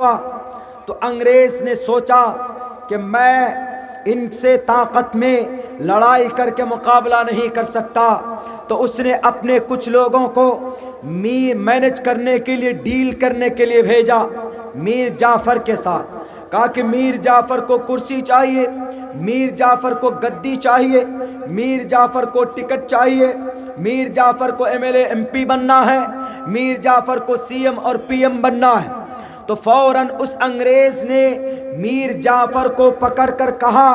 ہوا تو انگریز نے سوچا کہ میں ان سے طاقت میں لڑائی کر کے مقابلہ نہیں کر سکتا، تو اس نے اپنے کچھ لوگوں کو مینج کرنے کے لیے، ڈیل کرنے کے لیے بھیجا میر جعفر کے ساتھ۔ کہا کہ میر جعفر کو کرسی چاہیے، میر جعفر کو گدی چاہیے، میر جعفر کو ٹکٹ چاہیے، میر جعفر کو M L A M P بننا ہے، میر جعفر کو سی ایم اور پی ایم بننا ہے۔ تو فوراً اس انگریز نے میر جعفر کو پکڑ کر کہا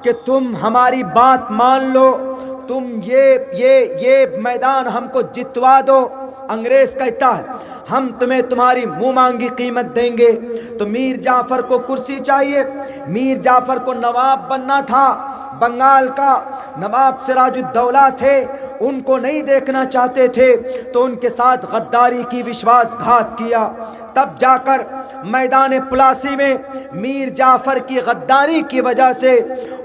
کہ تم ہماری بات مان لو، تم یہ میدان ہم کو جتوا دو۔ انگریز کہتا ہے ہم تمہیں تمہاری منہ مانگی قیمت دیں گے۔ تو میر جعفر کو کرسی چاہیے، میر جعفر کو نواب بننا تھا، بنگال کا نواب سراج الدولہ تھے، ان کو نہیں دیکھنا چاہتے تھے، تو ان کے ساتھ غداری کی، وشواس گھات کیا۔ تب جا کر میدان پلاسی میں میر جعفر کی غداری کی وجہ سے،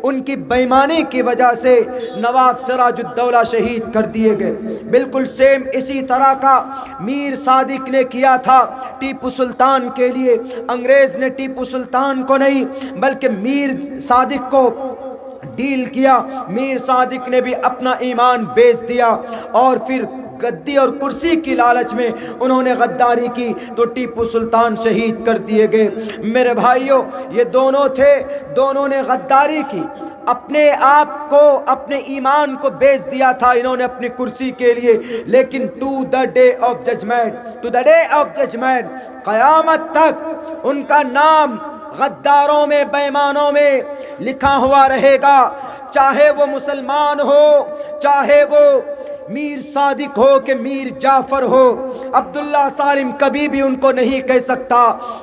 ان کی بےایمانی کی وجہ سے نواب سراج الدولہ شہید کر دیے گئے۔ بالکل سیم اسی طرح کا میر صادق نے کیا تھا ٹیپو سلطان کے لیے۔ انگریز نے ٹیپو سلطان کو نہیں بلکہ میر صادق کو ڈیل کیا، میر صادق نے بھی اپنا ایمان بیچ دیا، اور پھر گدی اور کرسی کی لالچ میں انہوں نے غداری کی، تو ٹیپو سلطان شہید کر دیے گئے۔ میرے بھائیوں، یہ دونوں تھے، دونوں نے غداری کی، اپنے آپ کو، اپنے ایمان کو بیچ دیا تھا انہوں نے اپنی کرسی کے لیے۔ لیکن to the day of judgement, قیامت تک ان کا نام غداروں میں، بےایمانوں میں لکھا ہوا رہے گا، چاہے وہ مسلمان ہو، چاہے وہ میر صادق ہو کہ میر جعفر ہو۔ عبداللہ سالم کبھی بھی ان کو نہیں کہہ سکتا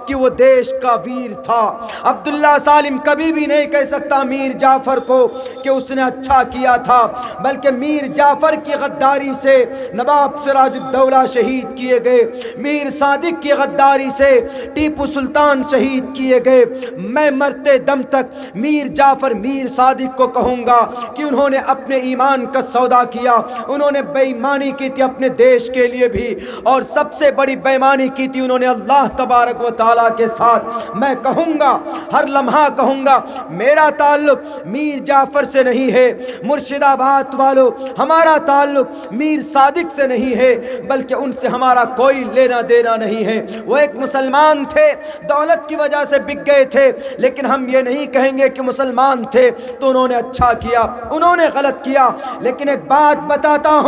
کہ وہ دیش کا ویر تھا، عبداللہ سالم کبھی بھی نہیں کہہ سکتا میر جعفر کو کہ اس نے اچھا کیا تھا، بلکہ میر جعفر کی غداری سے نواب سراج الدولہ شہید کیے گئے، میر صادق کی غداری سے ٹیپو سلطان شہید کیے گئے۔ میں مرتے دم تک میر جعفر، میر صادق کو کہوں گا کہ انہوں نے اپنے ایمان کا سودا کیا، انہوں نے بے ایمانی کی تھی اپنے دیش کے لیے بھی، اور سب سے بڑی بے ایمانی کی تھی انہوں نے اللہ تبارک و تعالیٰ کے ساتھ۔ میں کہوں گا، ہر لمحہ کہوں گا، میرا تعلق میر جعفر سے نہیں ہے، مرشد آباد والوں، ہمارا تعلق میر صادق سے نہیں ہے، بلکہ ان سے ہمارا کوئی لینا دینا نہیں ہے۔ وہ ایک مسلمان تھے، دولت کی وجہ سے بک گئے تھے، لیکن ہم یہ نہیں کہیں گے کہ مسلمان تھے تو انہوں نے اچھا کیا، انہوں نے غلط کیا۔ لیکن ایک بات بتاتا ہوں،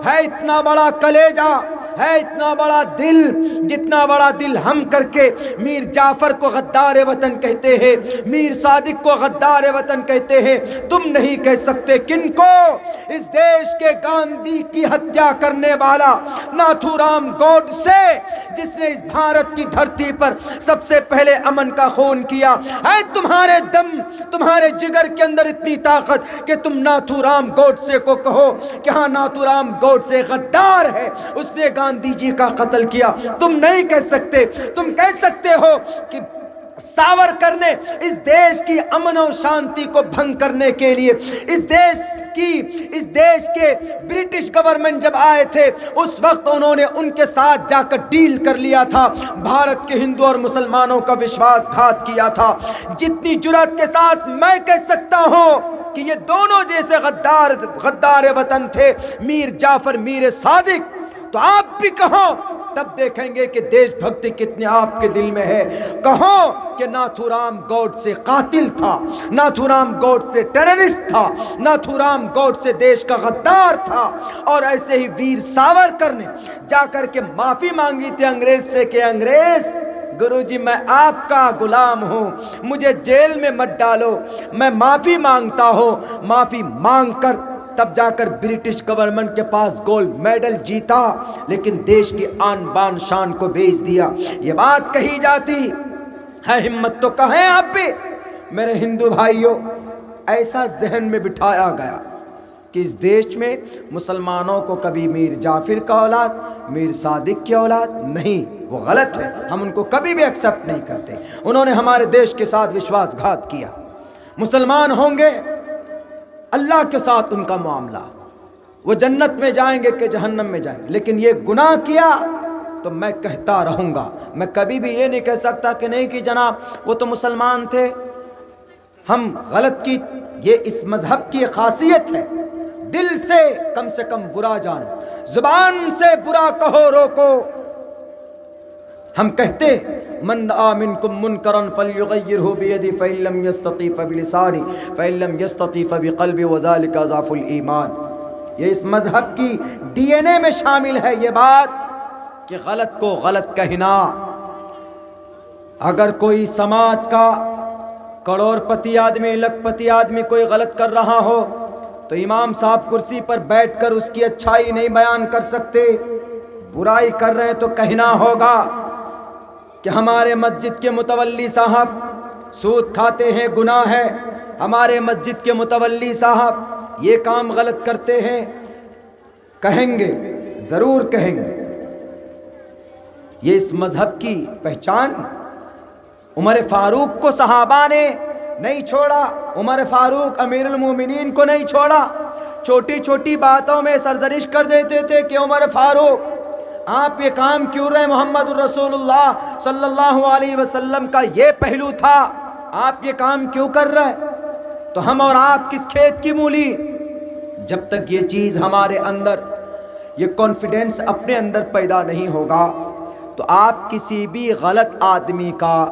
ہے اتنا بڑا کلیجہ، ہے اتنا بڑا دل، جتنا بڑا دل ہم کر کے میر جعفر کو غدار وطن کہتے ہیں، میر صادق کو غدار وطن کہتے ہیں، تم نہیں کہہ سکتے کن کو؟ اس دیش کے گاندھی کی ہتیا کرنے والا ناتھو رام گوڈسے، جس نے اس بھارت کی دھرتی پر سب سے پہلے امن کا خون کیا۔ ہے تمہارے دم، تمہارے جگر کے اندر اتنی طاقت کہ تم ناتھو رام گوڈسے کو کہو کہ ہاں ناتھو رام گوڈسے غدار ہے، اس نے گاندھی جی کا قتل کیا؟ تم نہیں کہہ سکتے۔ تم کہہ سکتے ہو کہ ساورکر نے اس دیش کی امن و شانتی کو بھنگ کرنے کے لیے، اس دیش کے برٹش گورنمنٹ جب آئے تھے اس وقت انہوں نے ان کے ساتھ جا کر ڈیل کر لیا تھا، بھارت کے ہندو اور مسلمانوں کا وشواس گھات کیا تھا۔ جتنی جرأت کے ساتھ میں کہہ سکتا ہوں کہ یہ دونوں جیسے غدار وطن تھے، میر جعفر، میر صادق، تو آپ بھی کہو، تب دیکھیں گے کہ دیش بھکتی کتنے آپ کے دل میں ہے۔ کہو کہ ناتھو رام گوڈسے قاتل تھا، ناتھو رام گوڈسے ٹیررسٹ تھا، ناتھو رام گوڈسے دیش کا غدار تھا۔ اور ایسے ہی ویر ساورکر نے جا کر کے معافی مانگی تھی انگریز سے کہ انگریز گرو جی میں آپ کا غلام ہوں، مجھے جیل میں مت ڈالو، میں معافی مانگتا ہوں۔ معافی مانگ کر تب جا کر برٹش گورنمنٹ کے پاس گولڈ میڈل جیتا، لیکن دیش کی آن بان شان کو بیچ دیا۔ یہ بات کہی جاتی ہے، ہمت تو کہیں آپ بھی میرے ہندو بھائیوں، ایسا ذہن میں بٹھایا گیا کہ اس دیش میں مسلمانوں کو کبھی میر جعفر کا اولاد، میر صادق کی اولاد نہیں، وہ غلط ہے، ہم ان کو کبھی بھی ایکسپٹ نہیں کرتے۔ انہوں نے ہمارے دیش کے ساتھ وشواس گھات کیا۔ مسلمان ہوں گے اللہ کے ساتھ ان کا معاملہ، وہ جنت میں جائیں گے کہ جہنم میں جائیں گے، لیکن یہ گناہ کیا تو میں کہتا رہوں گا. میں کبھی بھی یہ نہیں کہہ سکتا کہ نہیں کہ جناب وہ تو مسلمان تھے ہم غلط کی. یہ اس مذہب کی خاصیت ہے. دل سے کم برا جانو, زبان سے برا کہو روکو. ہم کہتے من رأى منکم منکرا فلیغیرہ بیدی فإن لم یستطع فبلسانہ فإن لم یستطع فبقلبہ وذلک اضعف الایمان. یہ اس مذہب کی ڈی این اے میں شامل ہے یہ بات کہ غلط کو غلط کہنا. اگر کوئی سماج کا کروڑ پتی آدمی لکھ پتی آدمی کوئی غلط کر رہا ہو تو امام صاحب کرسی پر بیٹھ کر اس کی اچھائی نہیں بیان کر سکتے. برائی کر رہے ہیں تو کہنا ہوگا کہ ہمارے مسجد کے متولی صاحب سود کھاتے ہیں, گناہ ہے. ہمارے مسجد کے متولی صاحب یہ کام غلط کرتے ہیں. کہیں گے, ضرور کہیں گے. یہ اس مذہب کی پہچان. عمر فاروق کو صحابہ نے نہیں چھوڑا, عمر فاروق امیر المومنین کو نہیں چھوڑا. چھوٹی چھوٹی باتوں میں سرزنش کر دیتے تھے کہ عمر فاروق آپ یہ کام کیوں رہے, محمد الرسول اللہ صلی اللہ علیہ وسلم کا یہ پہلو تھا, آپ یہ کام کیوں کر رہے. تو ہم اور آپ کس کھیت کی مولی. جب تک یہ چیز ہمارے اندر, یہ کانفیڈنس اپنے اندر پیدا نہیں ہوگا تو آپ کسی بھی غلط آدمی کا,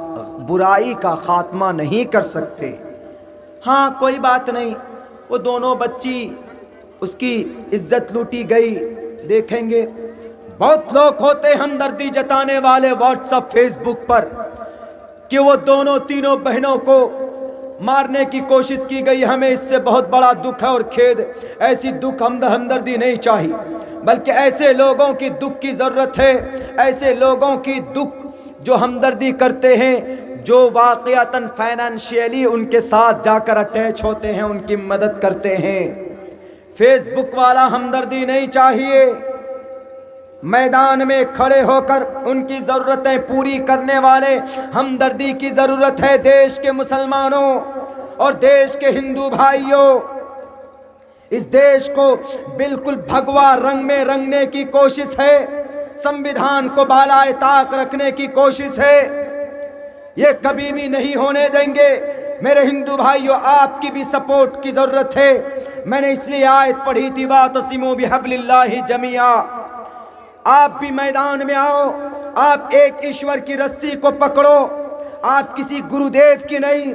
برائی کا خاتمہ نہیں کر سکتے. ہاں کوئی بات نہیں, وہ دونوں بچی اس کی عزت لوٹی گئی. دیکھیں گے بہت لوگ ہوتے ہمدردی جتانے والے واٹس ایپ فیس بک پر کہ وہ دونوں تینوں بہنوں کو مارنے کی کوشش کی گئی. ہمیں اس سے بہت بڑا دکھ ہے اور کھید. ایسی دکھ ہمدردی نہیں چاہیے, بلکہ ایسے لوگوں کی دکھ کی ضرورت ہے. ایسے لوگوں کی دکھ جو ہمدردی کرتے ہیں, جو واقعتاً فائنانشیلی ان کے ساتھ جا کر اٹیچ ہوتے ہیں, ان کی مدد کرتے ہیں. فیس بک والا ہمدردی نہیں چاہیے. میدان میں کھڑے ہو کر ان کی ضرورتیں پوری کرنے والے ہمدردی کی ضرورت ہے. دیش کے مسلمانوں اور دیش کے ہندو بھائیوں, اس دیش کو بالکل بھگوا رنگ میں رنگنے کی کوشش ہے, سنویدھان کو بالائے طاق رکھنے کی کوشش ہے. یہ کبھی بھی نہیں ہونے دیں گے. میرے ہندو بھائیوں, آپ کی بھی سپورٹ کی ضرورت ہے. میں نے اس لیے آیت پڑھی تھی واعتصموا بحبل اللہ جمیعا. آپ بھی میدان میں آؤ, آپ ایک ایشور کی رسی کو پکڑو. آپ کسی گرودیو کی نہیں,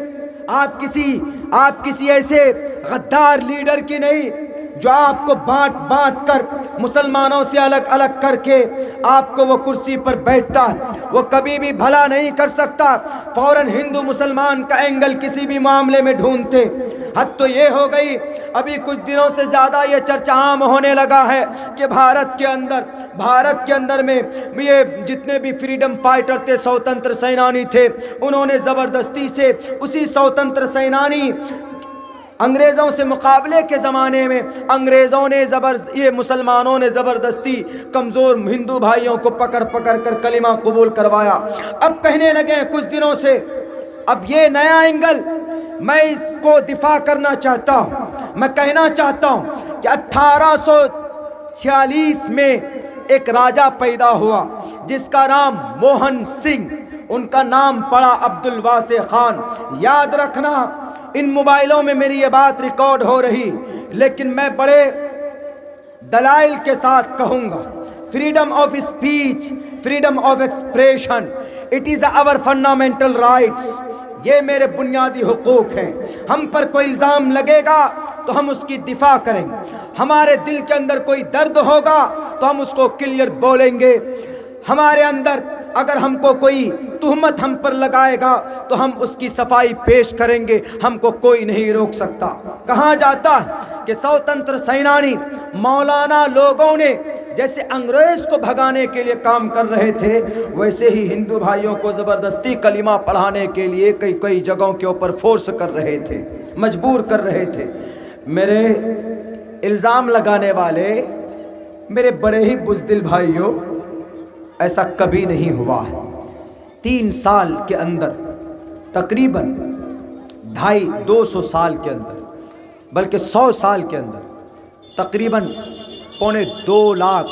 آپ کسی ایسے غدار لیڈر کی نہیں جو آپ کو بانٹ بانٹ کر مسلمانوں سے الگ الگ کر کے آپ کو وہ کرسی پر بیٹھتا ہے. وہ کبھی بھی بھلا نہیں کر سکتا. فوراً ہندو مسلمان کا اینگل کسی بھی معاملے میں ڈھونڈتے. حد تو یہ ہو گئی, ابھی کچھ دنوں سے زیادہ یہ چرچا عام ہونے لگا ہے کہ بھارت کے اندر میں یہ جتنے بھی فریڈم فائٹر تھے, سوتنتر سینانی تھے, انہوں نے زبردستی سے اسی سوتنتر سینانی انگریزوں سے مقابلے کے زمانے میں انگریزوں نے یہ مسلمانوں نے زبردستی کمزور ہندو بھائیوں کو پکڑ کر کلمہ قبول کروایا. اب کہنے لگے ہیں کچھ دنوں سے, اب یہ نیا اینگل میں اس کو دفاع کرنا چاہتا ہوں. میں کہنا چاہتا ہوں کہ 1846 میں ایک راجہ پیدا ہوا جس کا نام موہن سنگھ, ان کا نام پڑا عبد الواسع خان. یاد رکھنا, ان موبائلوں میں میری یہ بات ریکارڈ ہو رہی, لیکن میں بڑے دلائل کے ساتھ کہوں گا. Freedom of speech, freedom of expression, it is our fundamental rights. یہ میرے بنیادی حقوق ہیں. ہم پر کوئی الزام لگے گا تو ہم اس کی دفاع کریں گے. ہمارے دل کے اندر کوئی درد ہوگا تو ہم اس کو کلیئر بولیں گے. ہمارے اندر اگر ہم کو کوئی تہمت ہم پر لگائے گا تو ہم اس کی صفائی پیش کریں گے. ہم کو کوئی نہیں روک سکتا. کہا جاتا ہے کہ سوتنتر سینانی مولانا لوگوں نے جیسے انگریز کو بھگانے کے لیے کام کر رہے تھے, ویسے ہی ہندو بھائیوں کو زبردستی کلمہ پڑھانے کے لیے کئی جگہوں کے اوپر فورس کر رہے تھے, مجبور کر رہے تھے. میرے الزام لگانے والے میرے بڑے ہی بزدل بھائیوں, ایسا کبھی نہیں ہوا ہے. 3 سال کے اندر تقریباً 250 سال کے اندر, بلکہ 100 سال کے اندر تقریباً 2.25 لاکھ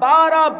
12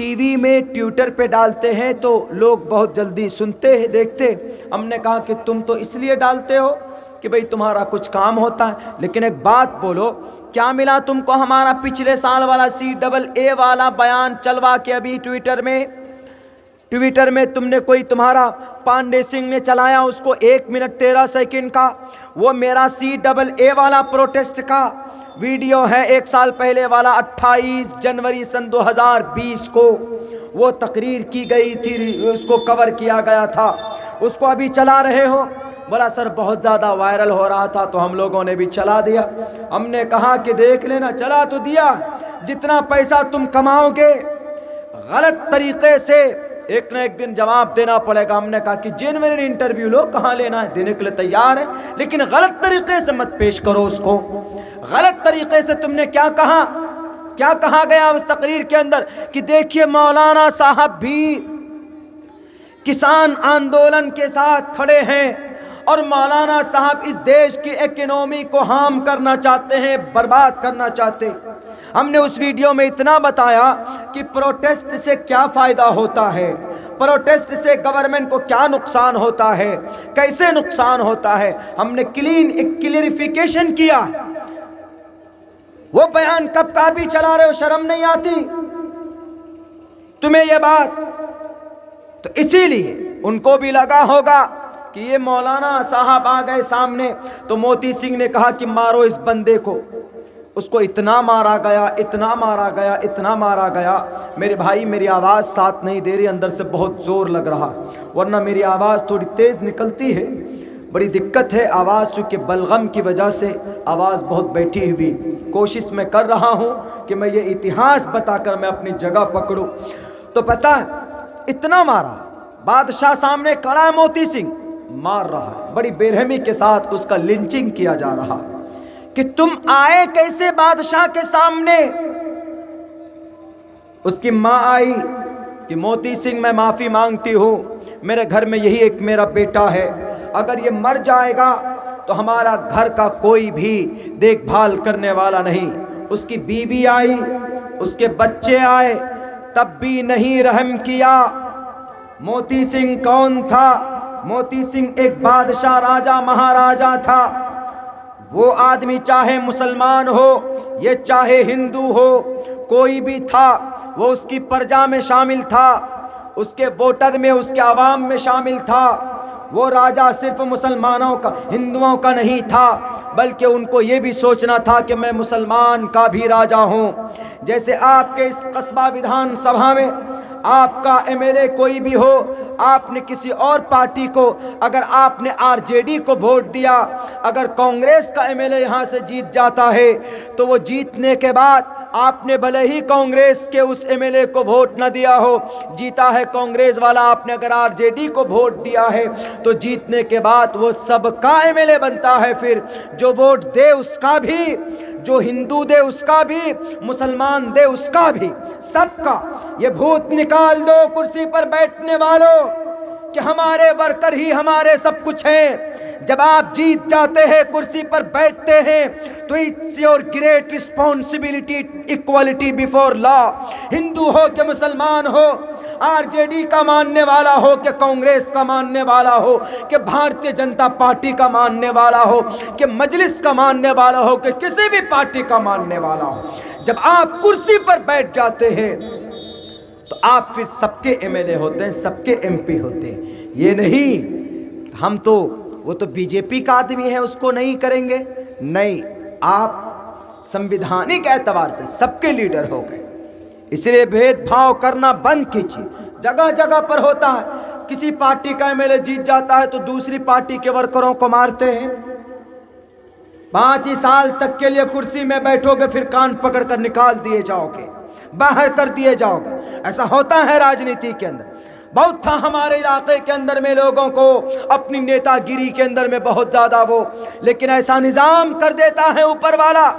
ٹی وی میں ٹویٹر پہ ڈالتے ہیں تو لوگ بہت جلدی سنتے ہیں دیکھتے. ہم نے کہا کہ تم تو اس لیے ڈالتے ہو کہ بھئی تمہارا کچھ کام ہوتا ہے، لیکن ایک بات بولو، کیا ملا تم کو ہمارا پچھلے سال والا CAA والا بیان چلوا کے ابھی ٹویٹر میں تم نے کوئی تمہارا پانڈے سنگھ نے چلایا اس کو 1 منٹ 13 سیکنڈ کا، وہ میرا CAA والا پروٹیسٹ کا ویڈیو ہے 1 سال پہلے والا 28 جنوری سن 2020 کو وہ تقریر کی گئی تھی، اس کو کور کیا گیا تھا، اس کو ابھی چلا رہے ہو؟ بولا سر بہت زیادہ وائرل ہو رہا تھا تو ہم لوگوں نے بھی چلا دیا. ہم نے کہا کہ دیکھ لینا، چلا تو دیا، جتنا پیسہ تم کماؤ گے غلط طریقے سے ایک نہ ایک دن جواب دینا پڑے گا. ہم نے کہا کہ جینوئن انٹرویو لو، کہاں لینا ہے، دینے کے لیے تیار ہے، لیکن غلط طریقے سے مت پیش کرو اس کو. غلط طریقے سے تم نے کیا کہا گیا اس تقریر کے اندر کہ دیکھیے مولانا صاحب بھی کسان آندولن کے ساتھ کھڑے ہیں اور مولانا صاحب اس دیش کی اکنومی کو ہارم کرنا چاہتے ہیں، برباد کرنا چاہتے ہیں. ہم نے اس ویڈیو میں اتنا بتایا کہ پروٹیسٹ سے کیا فائدہ ہوتا ہے، پروٹیسٹ سے گورنمنٹ کو کیا نقصان ہوتا ہے، کیسے نقصان ہوتا ہے. ہم نے کلیئریفیکیشن کیا. وہ بیان کب کا بھی چلا رہے ہو، شرم نہیں آتی تمہیں یہ بات؟ تو اسی لیے ان کو بھی لگا ہوگا کہ یہ مولانا صاحب آ گئے سامنے تو موتی سنگھ نے کہا کہ مارو اس بندے کو. اس کو اتنا مارا گیا. میرے بھائی میری آواز ساتھ نہیں دے رہی، اندر سے بہت زور لگ رہا، ورنہ میری آواز تھوڑی تیز نکلتی ہے. بڑی دقت ہے آواز، چونکہ بلغم کی وجہ سے آواز بہت بیٹھی ہوئی. کوشش میں کر رہا ہوں کہ میں یہ اتہاس بتا کر میں اپنی جگہ پکڑوں. تو پتہ اتنا مارا، بادشاہ سامنے کھڑا ہے، موتی سنگھ مار رہا ہے، بڑی بےرحمی کے ساتھ اس کا لنچنگ کیا جا رہا کہ تم آئے کیسے بادشاہ کے سامنے. اس کی ماں آئی کہ موتی سنگھ میں معافی مانگتی ہوں، میرے گھر میں یہی ایک میرا بیٹا ہے، اگر یہ مر جائے گا تو ہمارا گھر کا کوئی بھی دیکھ بھال کرنے والا نہیں. اس کی بیوی آئی، اس کے بچے آئے، تب بھی نہیں رحم کیا. موتی سنگھ کون تھا؟ موتی سنگھ ایک بادشاہ، راجہ مہاراجہ تھا. وہ آدمی چاہے مسلمان ہو، یہ چاہے ہندو ہو، کوئی بھی تھا، وہ اس کی پرجا میں شامل تھا، اس کے ووٹر میں، اس کے عوام میں شامل تھا. وہ راجہ صرف مسلمانوں کا، ہندوؤں کا نہیں تھا، بلکہ ان کو یہ بھی سوچنا تھا کہ میں مسلمان کا بھی راجہ ہوں. جیسے آپ کے اس قصبہ ودھان سبھا میں آپ کا MLA کوئی بھی ہو، آپ نے کسی اور پارٹی کو، اگر آپ نے RJD کو ووٹ دیا، اگر کانگریس کا MLA یہاں سے جیت جاتا ہے تو وہ جیتنے کے بعد آپ نے بھلے ہی کانگریس کے اس MLA کو ووٹ نہ دیا ہو، جیتا ہے کانگریس والا، آپ نے اگر RJD کو ووٹ دیا ہے تو جیتنے کے بعد وہ سب کا MLA بنتا ہے. پھر جو ووٹ دے اس کا بھی، جو ہندو دے اس کا بھی، مسلمان دے اس کا بھی، سب کا. یہ بھوت نکال دو کرسی پر بیٹھنے والوں کہ ہمارے ورکر ہی ہمارے سب کچھ ہیں. جب آپ جیت جاتے ہیں، کرسی پر بیٹھتے ہیں تو it's your great responsibility, equality before law. ہندو ہو کہ مسلمان ہو، RJD کا ماننے والا ہو کہ کانگریس کا ماننے والا ہو کہ بھارتیہ جنتا پارٹی کا ماننے والا ہو کہ مجلس کا ماننے والا ہو کہ کسی بھی پارٹی کا ماننے والا ہو، جب آپ کرسی پر بیٹھ جاتے ہیں تو آپ پھر سب کے MLA ہوتے ہیں، سب کے MP ہوتے ہیں. یہ نہیں ہم تو وہ تو BJP کا آدمی ہے اس کو نہیں کریں گے، نہیں، آپ سمویدھانک اعتبار سے سب کے لیڈر ہو گئے. اس لیے بھید بھاؤ کرنا بند کیجیے. جگہ جگہ پر ہوتا ہے، کسی پارٹی کا MLA جیت جاتا ہے تو دوسری پارٹی کے ورکروں کو مارتے ہیں. 5 سال تک کے لیے کرسی میں بیٹھو گے، پھر کان پکڑ کر نکال دیے جاؤ گے، باہر کر دیے جاؤ گے. ایسا ہوتا ہے راجنیتی کے اندر. بہت تھا ہمارے علاقے کے اندر میں لوگوں کو اپنی نیتا گیری کے اندر میں بہت زیادہ وہ، لیکن ایسا نظام کر دیتا ہے اوپر والا.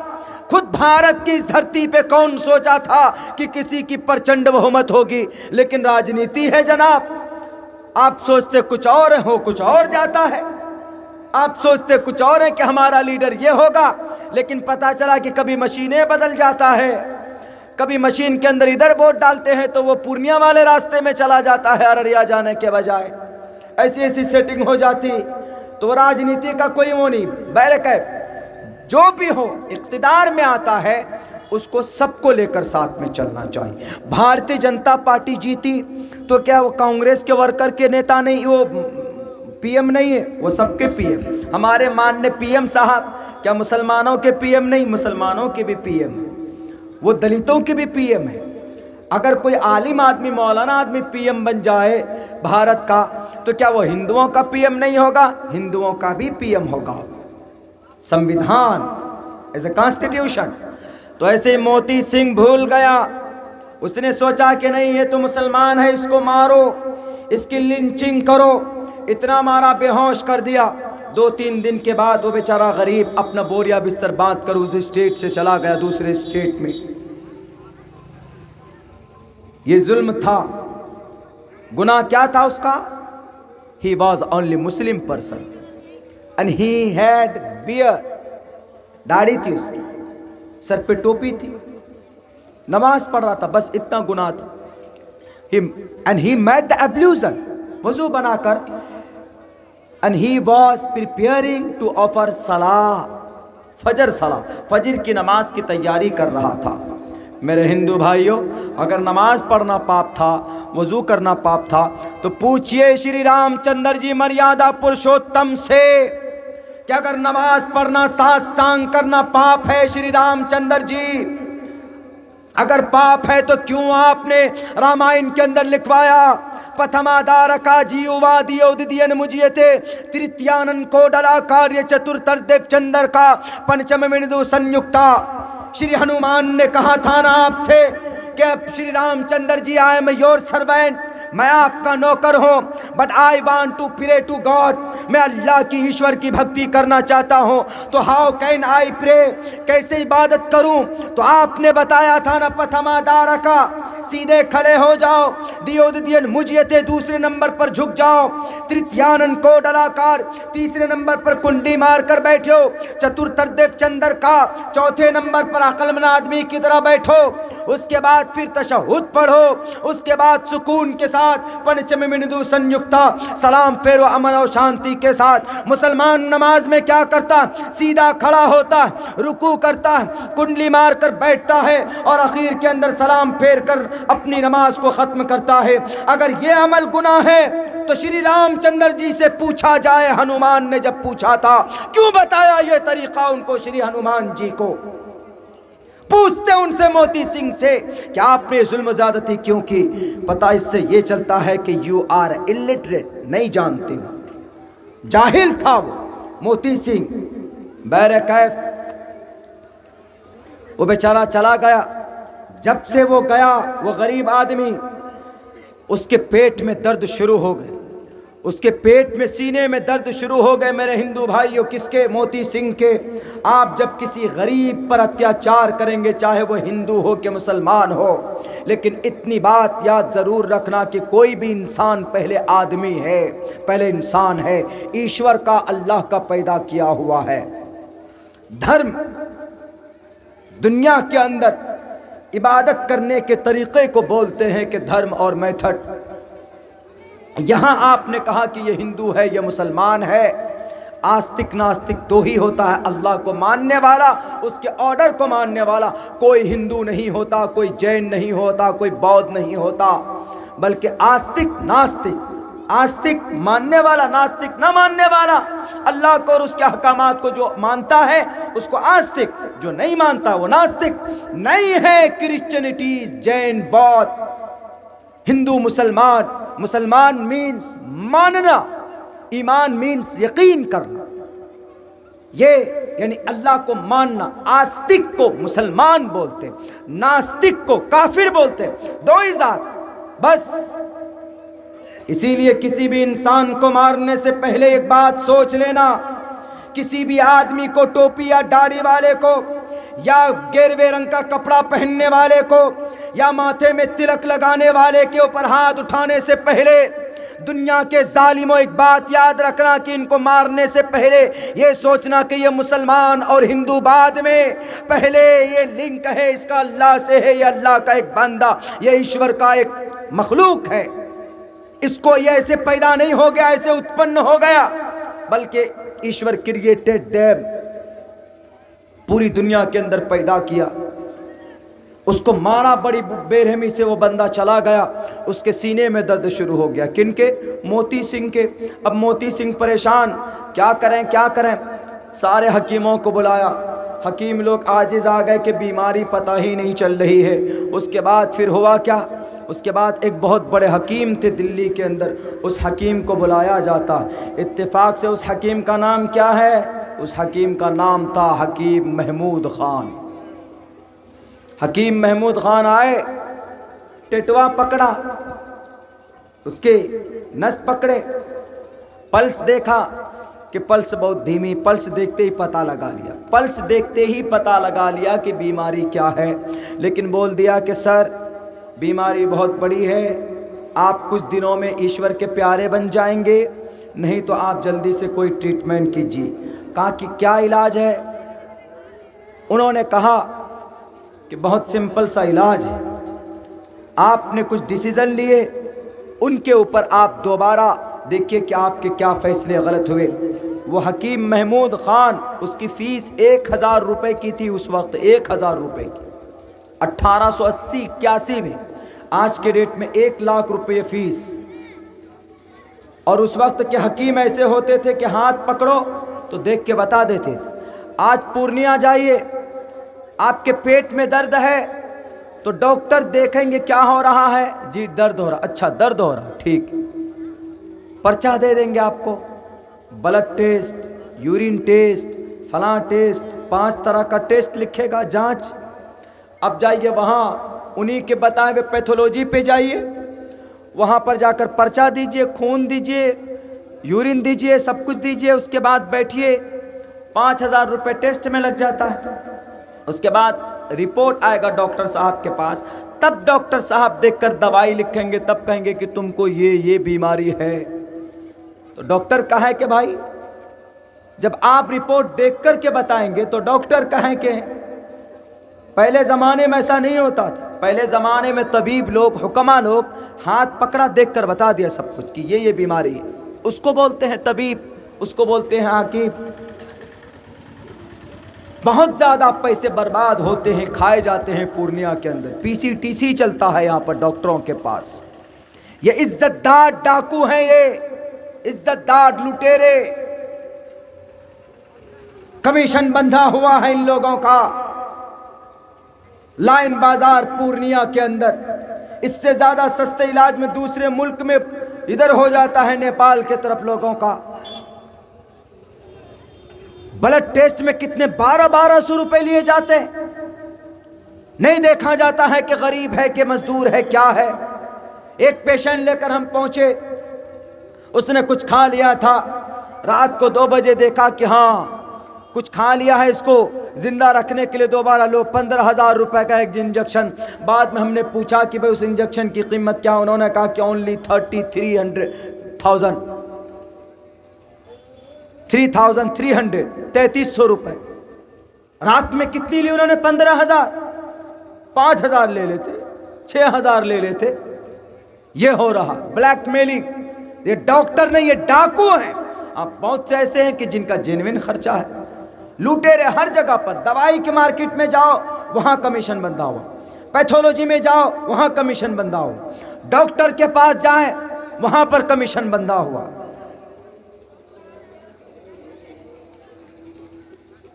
خود بھارت کی اس دھرتی پہ کون سوچا تھا کہ کسی کی پرچنڈ بہمت ہوگی؟ لیکن راجنیتی ہے جناب. آپ سوچتے کچھ اور ہو، کچھ اور جاتا ہے. آپ سوچتے کچھ اور ہے کہ ہمارا لیڈر یہ ہوگا، لیکن پتا چلا کہ کبھی مشینیں بدل جاتا ہے، کبھی مشین کے اندر ادھر ووٹ ڈالتے ہیں تو وہ پورنیہ والے راستے میں چلا جاتا ہے ارریا جانے کے بجائے، ایسی ایسی سیٹنگ ہو جاتی۔ تو راجنیتی کا کوئی وہ نہیں، بہرکیف جو بھی ہو اقتدار میں آتا ہے اس کو سب کو لے کر ساتھ میں چلنا چاہیے۔ بھارتی جنتا پارٹی جیتی تو کیا وہ کانگریس کے ورکر کے نیتا نہیں، وہ پی ایم نہیں ہے، وہ سب کے پی ایم۔ ہمارے ماننے پی ایم صاحب کیا مسلمانوں کے پی ایم نہیں؟ مسلمانوں کے بھی پی ایم ہے، وہ دلتوں کے بھی پی ایم ہے۔ اگر کوئی عالم آدمی، مولانا آدمی پی ایم بن جائے بھارت کا تو کیا وہ ہندوؤں کا پی ایم نہیں ہوگا؟ ہندوؤں کا بھی پی ایم ہوگا۔ سمویدھان ایز اے کانسٹیٹیوشن۔ تو ایسے موتی سنگھ بھول گیا، اس نے سوچا کہ نہیں یہ تو مسلمان ہے، اس کو مارو، اس کی لنچنگ کرو، اتنا مارا بے ہوش کر دیا۔ 2-3 دن کے بعد وہ بیچارہ غریب اپنا بوریا بستر باندھ کر اس اسٹیٹ سے چلا گیا دوسرے اسٹیٹ میں۔ یہ ظلم تھا، گناہ کیا تھا اس کا؟ He was only Muslim person and he had beard، داڑھی تھی اس کی، سر پہ ٹوپی تھی، نماز پڑھ رہا تھا، بس اتنا گناہ تھا۔ And he made the ablution، وضو بنا کر، and he was preparing to offer صلاح، فجر صلاح، فجر کی نماز کی تیاری کر رہا تھا۔ میرے ہندو بھائیوں، اگر نماز پڑھنا پاپ تھا، وضو کرنا پاپ تھا، تو پوچھئے شری رام چندر جی مریادہ پرشوتم سے کہ اگر نماز پڑھنا ساستانگ کرنا پاپ ہے شری رام چندر جی، اگر پاپ ہے تو کیوں آپ نے رامائن کے اندر لکھوایا پتھمادارکا جیووادی اوددین مجیتے ترتیانن کو ڈلا کاریہ چترتردیو چندر کا پنچم وندو سنیکتا۔ شری ہنومان نے کہا تھا نا آپ سے کہ Shri Ram Chandra ji I am your servant, میں آپ کا نوکر ہوں، but I want to pray to God, میں اللہ کی ایشور کی بھکتی کرنا چاہتا ہوں، تو ہاؤ کین آئی پرے، کیسے عبادت کروں؟ تو آپ نے بتایا تھا نا پتھمادارکا، سیدھے کھڑے ہو جاؤ، دیوددین مجیتے دوسرے نمبر پر جھک جاؤ، ترتیانن کو ڈلاکار تیسرے نمبر پر کنڈی مار کر بیٹھو، چترتردیو چندر کا چوتھے نمبر پر عقل مند آدمی کی طرح بیٹھو، اس کے بعد پھر تشہد پڑھو، اس کے بعد سکون کے ساتھ پنچم وندو سنیکتا، سلام پھیرو امن اور شانتی کے ساتھ۔ مسلمان نماز میں کیا کرتا؟ سیدھا کھڑا ہوتا ہے، رکوع کرتا ہے، کنڈلی مار کر بیٹھتا ہے، اور اخیر کے اندر سلام پھیر کر اپنی نماز کو ختم کرتا ہے۔ اگر یہ عمل گناہ ہے تو شری رام چندر جی سے پوچھا جائے، ہنومان نے جب پوچھا تھا کیوں بتایا یہ طریقہ ان کو، شری ہنومان جی کو پوچھتے ان سے موتی سنگھ سے کہ آپ نے ظلم زیادتی کیوں کی؟ پتہ اس سے یہ چلتا ہے کہ یو آر illiterate، نہیں جانتے ہو، جاہل تھا وہ موتی سنگھ۔ بہرکیف وہ بیچارہ چلا گیا، جب سے وہ گیا وہ غریب آدمی، اس کے پیٹ میں درد شروع ہو گئے، اس کے پیٹ میں سینے میں درد شروع ہو گئے۔ میرے ہندو بھائیوں، کس کے؟ موتی سنگھ کے۔ آپ جب کسی غریب پر اتیاچار کریں گے، چاہے وہ ہندو ہو کہ مسلمان ہو، لیکن اتنی بات یاد ضرور رکھنا کہ کوئی بھی انسان پہلے آدمی ہے، پہلے انسان ہے، ایشور کا، اللہ کا پیدا کیا ہوا ہے۔ دھرم دنیا کے اندر عبادت کرنے کے طریقے کو بولتے ہیں کہ دھرم اور میتھڈ۔ یہاں آپ نے کہا کہ یہ ہندو ہے، یہ مسلمان ہے، آستک ناستک دو ہی ہوتا ہے، اللہ کو ماننے والا، اس کے آرڈر کو ماننے والا۔ کوئی ہندو نہیں ہوتا، کوئی جین نہیں ہوتا، کوئی بودھ نہیں ہوتا، بلکہ آستک ناستک، آستک ماننے والا، ناستک نہ ماننے والا۔ اللہ کو اور اس کے احکامات کو جو مانتا ہے اس کو آستک، جو نہیں مانتا وہ ناستک۔ نہیں ہے کرسچینٹیز، جین، بودھ، ہندو، مسلمان۔ مسلمان مینس ماننا، ایمان مینس یقین کرنا، یہ یعنی اللہ کو ماننا۔ آستک کو مسلمان بولتے، ناستک کو کافر بولتے، دو ہی ذات بس۔ اسی لیے کسی بھی انسان کو مارنے سے پہلے ایک بات سوچ لینا، کسی بھی آدمی کو، ٹوپی یا داڑھی والے کو، یا گیروے رنگ کا کپڑا پہننے والے کو، یا ماتھے میں تلک لگانے والے کے اوپر ہاتھ اٹھانے سے پہلے دنیا کے ظالموں ایک بات یاد رکھنا کہ ان کو مارنے سے پہلے یہ سوچنا کہ یہ مسلمان اور ہندو بعد میں، پہلے یہ لنک ہے اس کا اللہ سے ہے، یہ اللہ کا ایک بندہ، یہ ایشور کا ایک مخلوق ہے، اس کو یہ ایسے پیدا نہیں ہو گیا، ایسے اتپن ہو گیا، بلکہ ایشور کریٹڈ دیم، پوری دنیا کے اندر پیدا کیا۔ اس کو مارا، بڑی بے رحمی سے وہ بندہ چلا گیا، اس کے سینے میں درد شروع ہو گیا، کن کے؟ موتی سنگھ کے۔ اب موتی سنگھ پریشان، کیا کریں کیا کریں، سارے حکیموں کو بلایا، حکیم لوگ عاجز آ گئے کہ بیماری پتہ ہی نہیں چل رہی ہے۔ اس کے بعد پھر ہوا کیا؟ اس کے بعد ایک بہت بڑے حکیم تھے دلی کے اندر، اس حکیم کو بلایا جاتا، اتفاق سے اس حکیم کا نام کیا ہے؟ اس حکیم کا نام تھا حکیم محمود خان۔ حکیم محمود خان آئے، ٹٹوا پکڑا، اس کے نس پکڑے، پلس دیکھا کہ پلس بہت دھیمی، پلس دیکھتے ہی پتہ لگا لیا، پلس دیکھتے ہی پتہ لگا لیا کہ بیماری کیا ہے، لیکن بول دیا کہ سر بیماری بہت بڑی ہے، آپ کچھ دنوں میں ایشور کے پیارے بن جائیں گے، نہیں تو آپ جلدی سے کوئی ٹریٹمنٹ کیجیے۔ کہا کہ کیا علاج ہے؟ انہوں نے کہا کہ بہت سمپل سا علاج ہے، آپ نے کچھ ڈیسیژن لیے، ان کے اوپر آپ دوبارہ دیکھیے کہ آپ کے کیا فیصلے غلط ہوئے۔ وہ حکیم محمود خان، اس کی فیس 1000 روپے کی تھی اس وقت، 1000 روپے کی، 1880-81 میں، آج کے ڈیٹ میں 1 لاکھ روپے فیس۔ اور اس وقت کے حکیم ایسے ہوتے تھے کہ ہاتھ پکڑو تو دیکھ کے بتا دیتے تھے۔ آج پورنیہ جائیے، آپ کے پیٹ میں درد ہے تو ڈاکٹر دیکھیں گے کیا ہو رہا ہے، جی درد ہو رہا، اچھا درد ہو رہا، ٹھیک، پرچہ دے دیں گے آپ کو، بلڈ ٹیسٹ، یورین ٹیسٹ، فلاں ٹیسٹ، 5 طرح کا ٹیسٹ لکھے گا، جانچ۔ اب جائیے وہاں انہی کے بتائے ہوئے پیتھولوجی پہ جائیے، وہاں پر جا کر پرچہ دیجئے، خون دیجئے، یورین دیجئے، سب کچھ دیجئے، اس کے بعد بیٹھیے، 5000 روپے ٹیسٹ میں لگ جاتا ہے۔ اس کے بعد رپورٹ آئے گا ڈاکٹر صاحب کے پاس، تب ڈاکٹر صاحب دیکھ کر دوائی لکھیں گے، تب کہیں گے کہ تم کو یہ بیماری ہے۔ تو ڈاکٹر کہے کہ بھائی جب آپ رپورٹ دیکھ کر کے بتائیں گے تو ڈاکٹر کہیں کہ پہلے زمانے میں ایسا نہیں ہوتا تھا، پہلے زمانے میں طبیب لوگ، حکما لوگ ہاتھ پکڑا دیکھ کر بتا دیا سب کچھ کہ یہ بیماری ہے، اس کو بولتے ہیں طبیب، اس کو بولتے ہیں حکیم۔ بہت زیادہ پیسے برباد ہوتے ہیں، کھائے جاتے ہیں پورنیہ کے اندر، PCTC چلتا ہے یہاں پر ڈاکٹروں کے پاس۔ یہ عزت دار ڈاکو ہیں، یہ عزت دار لٹیرے، کمیشن بندھا ہوا ہے ان لوگوں کا۔ لائن بازار پورنیہ کے اندر، اس سے زیادہ سستے علاج میں دوسرے ملک میں ادھر ہو جاتا ہے، نیپال کے طرف لوگوں کا۔ بلڈ ٹیسٹ میں کتنے 1200 روپے لیے جاتے ہیں، نہیں دیکھا جاتا ہے کہ غریب ہے کہ مزدور ہے کیا ہے۔ ایک پیشنٹ لے کر ہم پہنچے، اس نے کچھ کھا لیا تھا، رات کو 2 بجے دیکھا کہ ہاں کچھ کھا لیا ہے، اس کو زندہ رکھنے کے لیے دوبارہ لو 15000 روپے کا ایک انجیکشن۔ بعد میں ہم نے پوچھا کہ بھئی اس انجیکشن کی قیمت کیا، انہوں نے کہا کہ اونلی 3300 3300 روپے۔ رات میں کتنی لی انہوں نے؟ 15000، 5000 لے لیتے، 6000 لے لیتے۔ یہ ہو رہا بلیک میلنگ، یہ ڈاکٹر نہیں، یہ ڈاکو ہیں۔ اب بہت سے ایسے ہیں کہ جن کا جینوین خرچہ ہے، لوٹے ہر جگہ پر، دوائی کے مارکیٹ میں جاؤ وہاں کمیشن بندھا ہوا، پیتھولوجی میں جاؤ وہاں کمیشن بندھا ہوا، ڈاکٹر کے پاس جائیں وہاں پر کمیشن بندھا ہوا۔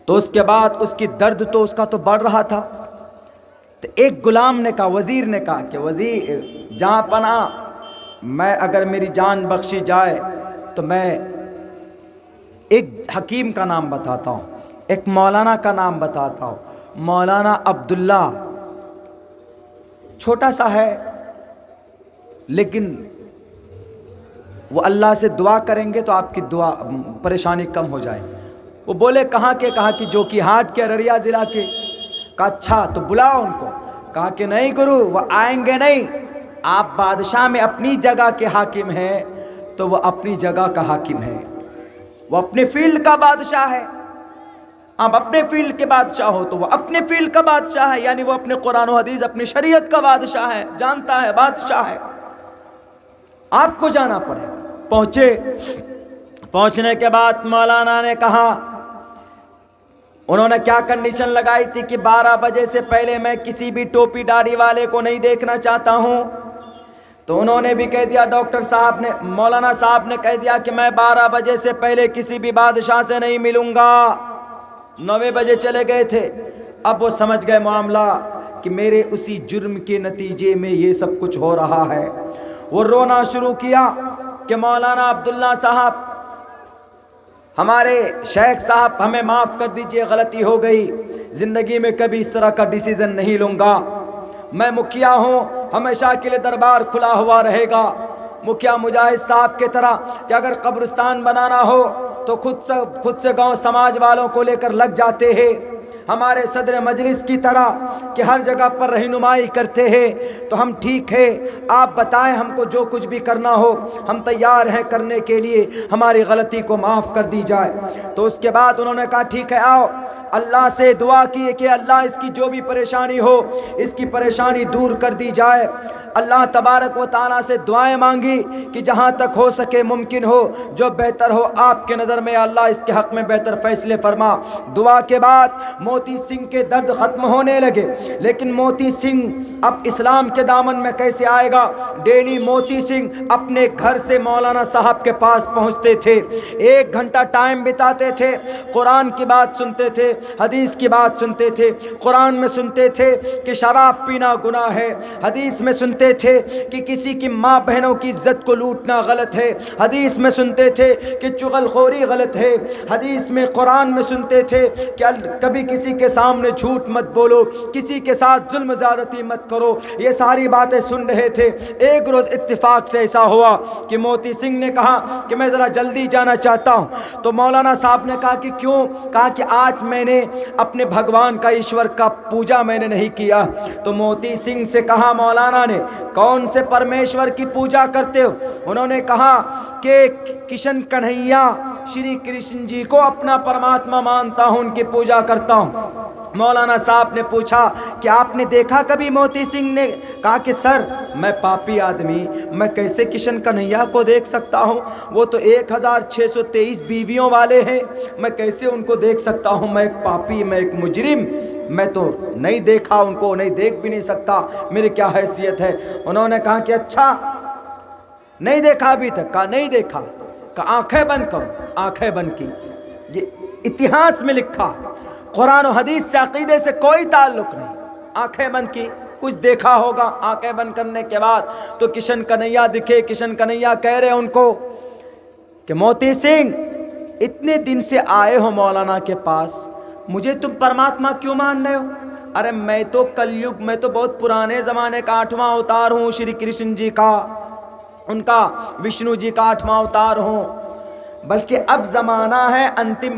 تو اس کے بعد اس کی درد تو اس کا تو بڑھ رہا تھا، تو ایک غلام نے کہا، وزیر نے کہا کہ وزیر جہاں پناہ، میں اگر میری جان بخشی جائے تو میں ایک حکیم کا نام بتاتا ہوں، ایک مولانا کا نام بتاتا ہوں، مولانا عبداللہ، چھوٹا سا ہے لیکن وہ اللہ سے دعا کریں گے تو آپ کی دعا پریشانی کم ہو جائے۔ وہ بولے کہاں کے؟ کہا کہ جو کہ ہاٹ کے ارریہ ضلع کے۔ کہا اچھا تو بلاؤ ان کو۔ کہا کہ نہیں گرو، وہ آئیں گے نہیں، آپ بادشاہ میں اپنی جگہ کے حاکم ہیں، تو وہ اپنی جگہ کا حاکم ہے، وہ اپنے فیلڈ کا بادشاہ ہے۔ آپ اپنے فیلڈ کے بادشاہ ہو تو وہ اپنے فیلڈ کا بادشاہ ہے، یعنی وہ اپنے قرآن و حدیث اپنی شریعت کا بادشاہ ہے، جانتا ہے، بادشاہ ہے۔ آپ کو جانا پڑے گا۔ پہنچنے کے بعد مولانا نے کہا، انہوں نے کیا کنڈیشن لگائی تھی کہ 12 بجے سے پہلے میں کسی بھی ٹوپی داڑھی والے کو نہیں دیکھنا چاہتا ہوں۔ تو انہوں نے بھی کہہ دیا، ڈاکٹر صاحب نے، مولانا صاحب نے کہہ دیا کہ میں 12 بجے سے پہلے کسی بھی بادشاہ سے نہیں ملوں گا۔ 9 بجے چلے گئے تھے۔ اب وہ سمجھ گئے معاملہ کہ میرے اسی جرم کے نتیجے میں یہ سب کچھ ہو رہا ہے۔ وہ رونا شروع کیا کہ مولانا عبداللہ صاحب، ہمارے شیخ صاحب، ہمیں معاف کر دیجئے، غلطی ہو گئی، زندگی میں کبھی اس طرح کا ڈیسیزن نہیں لوں گا۔ میں مکھیا ہوں، ہمیشہ کے لیے دربار کھلا ہوا رہے گا۔ مکھیا مجاہد صاحب کی طرح کہ اگر قبرستان بنانا ہو تو خود سے گاؤں سماج والوں کو لے کر لگ جاتے ہیں۔ ہمارے صدر مجلس کی طرح کہ ہر جگہ پر رہنمائی کرتے ہیں۔ تو ہم ٹھیک ہے، آپ بتائیں ہم کو جو کچھ بھی کرنا ہو ہم تیار ہیں کرنے کے لیے، ہماری غلطی کو معاف کر دی جائے۔ تو اس کے بعد انہوں نے کہا ٹھیک ہے، آؤ۔ اللہ سے دعا کی کہ اللہ اس کی جو بھی پریشانی ہو اس کی پریشانی دور کر دی جائے۔ اللہ تبارک و تعالیٰ سے دعائیں مانگی کہ جہاں تک ہو سکے، ممکن ہو، جو بہتر ہو آپ کے نظر میں اللہ اس کے حق میں بہتر فیصلے فرما۔ دعا کے بعد موتی سنگھ کے درد ختم ہونے لگے۔ لیکن موتی سنگھ اب اسلام کے دامن میں کیسے آئے گا؟ ڈیلی موتی سنگھ اپنے گھر سے مولانا صاحب کے پاس پہنچتے تھے، 1 گھنٹہ ٹائم بتاتے تھے، قرآن کی بات سنتے تھے، حدیث کی بات سنتے تھے۔ قرآن میں سنتے تھے کہ شراب پینا گناہ ہے، حدیث میں سنتے تھے کہ کسی کی ماں بہنوں کی عزت کو لوٹنا غلط ہے، حدیث میں سنتے تھے کہ چغل خوری غلط ہے، حدیث میں، قرآن میں سنتے تھے کہ کبھی کسی کے سامنے جھوٹ مت بولو، کسی کے ساتھ ظلم زیادتی مت کرو۔ یہ ساری باتیں سن رہے تھے۔ ایک روز اتفاق سے ایسا ہوا کہ موتی سنگھ نے کہا کہ میں ذرا جلدی جانا چاہتا ہوں۔ تو مولانا صاحب نے کہا کہ کیوں؟ کہا کہ آج میں نے اپنے بھگوان کا، ایشور کا پوجا میں نے نہیں کیا۔ تو موتی سنگھ سے کہا مولانا نے، کون سے پرمیشور کی پوجا کرتے ہو؟ انہوں نے کہا کہ کشن کنہیا شری کرشن جی کو اپنا پرماتما مانتا ہوں، ان کی پوجا کرتا ہوں۔ مولانا صاحب نے پوچھا کہ آپ نے دیکھا کبھی؟ موتی سنگھ نے کہا کہ سر میں پاپی آدمی، میں کیسے کشن کنہیا کو دیکھ سکتا ہوں؟ وہ تو 1623 بیویوں والے ہیں، میں کیسے ان کو دیکھ سکتا ہوں؟ میں ایک پاپی، میں ایک مجرم، میں تو نہیں دیکھا ان کو، نہیں دیکھ بھی نہیں سکتا، میری کیا حیثیت ہے؟ انہوں نے کہا کہ اچھا نہیں دیکھا ابھی تک؟ کہا نہیں دیکھا۔ کہا آنکھیں بند کرو۔ آنکھیں بند کی۔ یہ اتہاس میں لکھا، قرآن و حدیث سے، عقیدے سے کوئی تعلق نہیں۔ آنکھیں بند کی، کچھ دیکھا ہوگا۔ آنکھیں بند کرنے کے بعد تو کشن کنہیا دکھے۔ کشن کنہیا کہہ رہے ان کو کہ موتی سنگھ اتنے دن سے آئے ہو مولانا کے پاس، مجھے تم پرماتما کیوں مان رہے ہو؟ ارے میں تو کلیگ، میں تو بہت پرانے زمانے کا 8واں اوتار ہوں، شری کرشن جی کا، ان کا وشنو جی کا 8واں اوتار ہوں، بلکہ اب زمانہ ہے انتم